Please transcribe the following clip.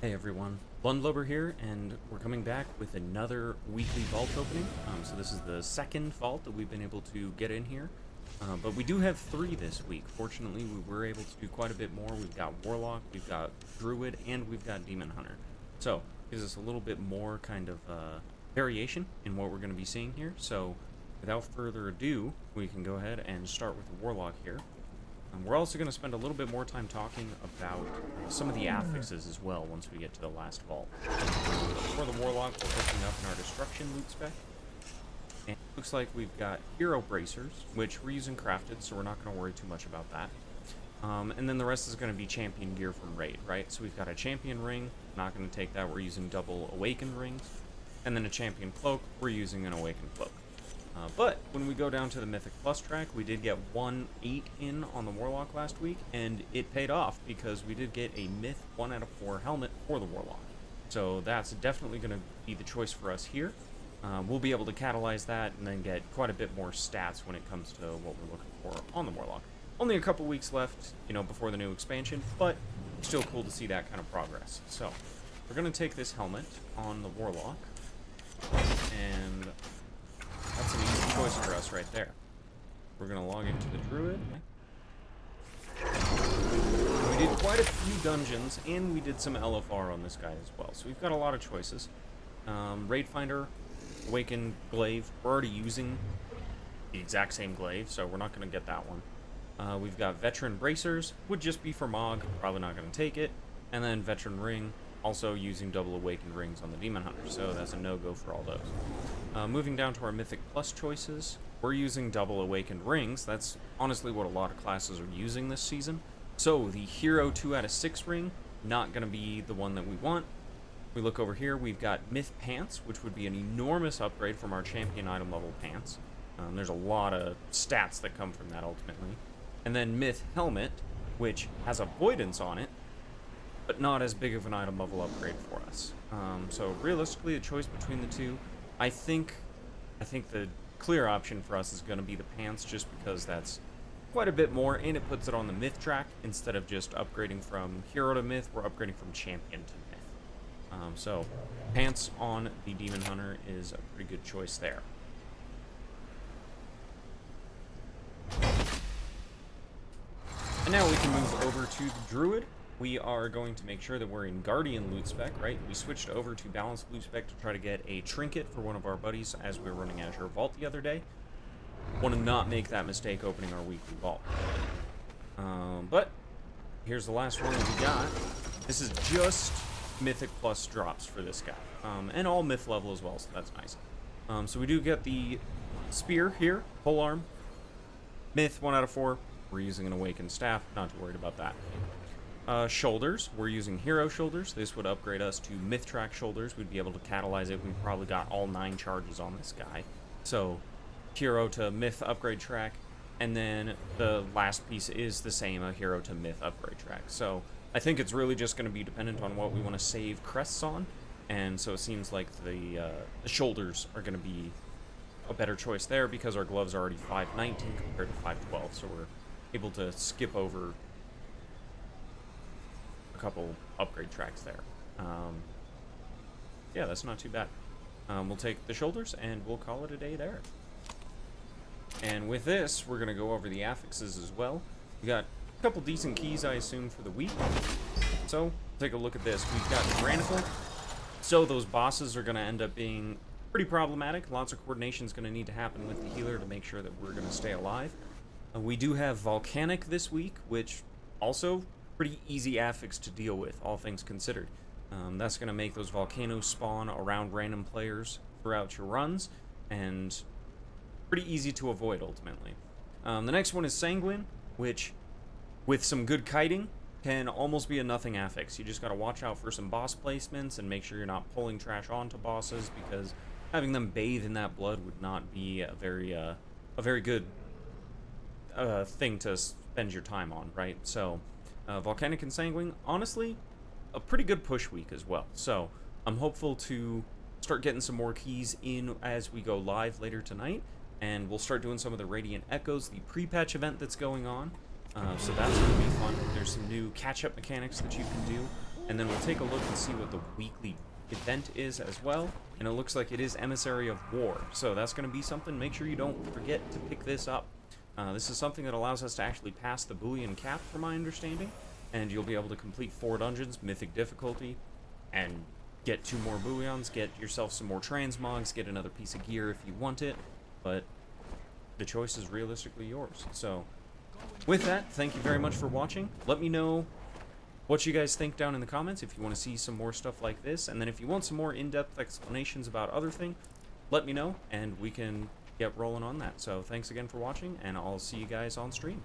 Hey everyone, Blundlober here, and we're coming back with another weekly vault opening. So this is the second vault that we've been able to get in here, but we do have 3 this week. Fortunately, we were able to do quite a bit more. We've got Warlock, we've got Druid, and we've got Demon Hunter. So gives us a little bit more kind of variation in what we're going to be seeing here. So without further ado, we can go ahead and start with the Warlock here. We're also going to spend a little bit more time talking about some of the affixes as well once we get to the last vault. For the Warlock, we're looking up in our Destruction loot spec. And it looks like we've got Hero Bracers, which we're using crafted, so we're not going to worry too much about that. And then the rest is going to be Champion gear from Raid, right? So we've got a Champion ring, not going to take that, we're using double Awakened rings. And then a Champion cloak, we're using an Awakened cloak. But when we go down to the Mythic Plus track, we did get 1/8 in on the Warlock last week, and it paid off because we did get a Myth 1 out of 4 helmet for the Warlock. So that's definitely going to be the choice for us here. We'll be able to catalyze that and then get quite a bit more stats when it comes to what we're looking for on the Warlock. Only a couple weeks left, before the new expansion, but still cool to see that kind of progress. So we're going to take this helmet on the Warlock, and that's an easy choice for us right there. We're going to log into the Druid. We did quite a few dungeons, and we did some LFR on this guy as well. So we've got a lot of choices. Raid Finder, Awakened Glaive. We're already using the exact same glaive, so we're not going to get that one. We've got Veteran Bracers. Would just be for Mog. Probably not going to take it. And then Veteran Ring. Also using double Awakened rings on the Demon Hunter, so that's a no-go for all those. Moving down to our Mythic Plus choices, we're using double Awakened rings. That's honestly what a lot of classes are using this season. So the Hero 2 out of 6 ring, not going to be the one that we want. We look over here, we've got Myth Pants, which would be an enormous upgrade from our Champion item level pants. There's a lot of stats that come from that ultimately. And then Myth Helmet, which has Avoidance on it, but not as big of an item level upgrade for us. So realistically, a choice between the two, I think the clear option for us is going to be the pants, just because that's quite a bit more, and it puts it on the myth track instead of just upgrading from hero to myth. We're upgrading from champion to myth. So pants on the Demon Hunter is a pretty good choice there. And now we can move over to the Druid. We are going to make sure that we're in Guardian loot spec, right? We switched over to Balanced loot spec to try to get a trinket for one of our buddies as we were running Azure Vault the other day. Want to not make that mistake opening our weekly vault. But here's the last one that we got. This is just Mythic Plus drops for this guy. And all Myth level as well, so that's nice. So we do get the Spear here, Polearm. Myth 1 out of 4. We're using an Awakened Staff, not too worried about that. Shoulders, we're using Hero Shoulders. This would upgrade us to Myth Track Shoulders. We'd be able to catalyze it. We've probably got all 9 charges on this guy. So, Hero to Myth upgrade track. And then the last piece is the same, a Hero to Myth upgrade track. So, I think it's really just going to be dependent on what we want to save crests on. And so it seems like the shoulders are going to be a better choice there, because our gloves are already 519 compared to 512. So we're able to skip over couple upgrade tracks there. Yeah, that's not too bad. We'll take the shoulders and we'll call it a day there. And with this, we're going to go over the affixes as well. We got a couple decent keys, I assume, for the week. So, take a look at this. We've got Granicle. So those bosses are going to end up being pretty problematic. Lots of coordination is going to need to happen with the healer to make sure that we're going to stay alive. We do have Volcanic this week, which also pretty easy affix to deal with, all things considered. That's going to make those volcanoes spawn around random players throughout your runs, and pretty easy to avoid, ultimately. The next one is Sanguine, which, with some good kiting, can almost be a nothing affix. You just got to watch out for some boss placements and make sure you're not pulling trash onto bosses, because having them bathe in that blood would not be a very good thing to spend your time on, right? So Volcanic and Sanguine, honestly, a pretty good push week as well. So I'm hopeful to start getting some more keys in as we go live later tonight, and we'll start doing some of the Radiant Echoes, the pre-patch event that's going on. So that's going to be fun. There's some new catch-up mechanics that you can do and then we'll take a look and see what the weekly event is as well. And it looks like it is Emissary of War, so that's going to be something. Make sure you don't forget to pick this up. This is something that allows us to actually pass the Boolean cap, from my understanding, and you'll be able to complete 4 dungeons, mythic difficulty, and get 2 more Booleans, get yourself some more transmogs, get another piece of gear if you want it, but the choice is realistically yours. So, with that, thank you very much for watching. Let me know what you guys think down in the comments if you want to see some more stuff like this, and then if you want some more in-depth explanations about other things, let me know, and we can get rolling on that. So thanks again for watching, and I'll see you guys on stream.